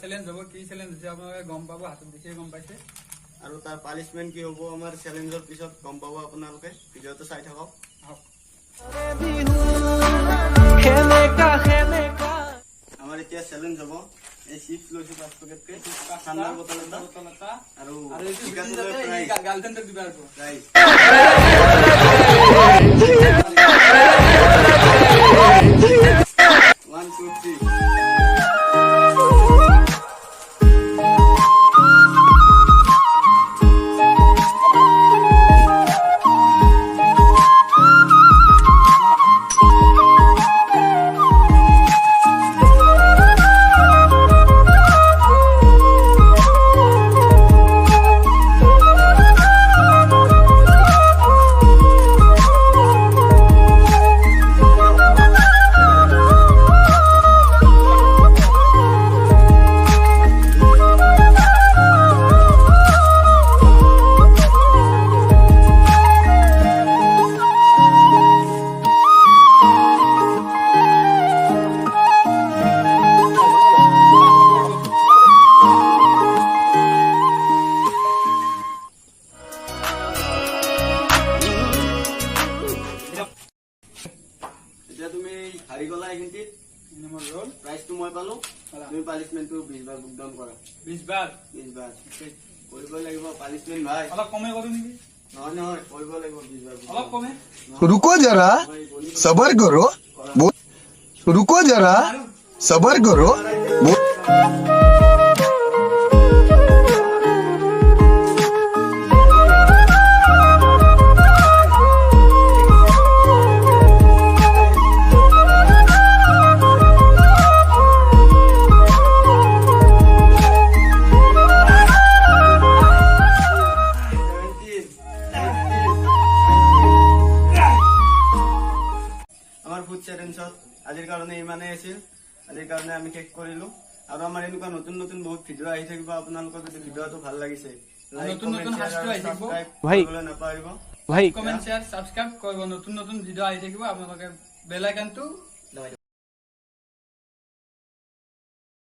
challenge হব কি challenge আছে আপোনালোকে গম পাব হাতত দেখিয়ে গম পাইছে আৰু তাৰ পানিশমেন্ট কি হ'ব আমাৰ চ্যালেঞ্জৰ পিছত গম পাব আপোনালোকে ভিডিওটো চাই থাকক আমাৰ এতিয়া চ্যালেঞ্জ হ'ব এই চিপছ লৈছো 5 পেকেট কে ঠাণ্ডা বটল এটা আৰু গাৰ্লফ্ৰেণ্ডক দিবা আৰু ৰাইট 1 2 3 प्राइस तो मैं पालो তুমি পানিশমেন্ট তো 20 বার বুক ডাউন করা 20 বার কৰিব লাগিব পানিশমেন্ট ভাই অলপ কমে কৰো নেকি নহয় কৰিব লাগিব 20 বার অলপ কমে रुको जरा सबर करो रुको जरा सबर करो আজিৰ কাৰণে ইমানে আছিল আজিৰ কাৰণে আমি শেষ কৰিলো আৰু আমাৰ এনেকুৱা নতুন নতুন বহুত ভিডিও আহি থাকিব আপোনালোকৰ যদি ভিডিওটো ভাল লাগিছে নতুন নতুন হাস্য আহি থাকিব ভাই নাপাৰিব ভাই কমেন্ট শেয়াৰ সাবস্ক্ৰাইব কৰিব নতুন নতুন ভিডিও আহি থাকিব আপোনালোকে বেল আইকনটো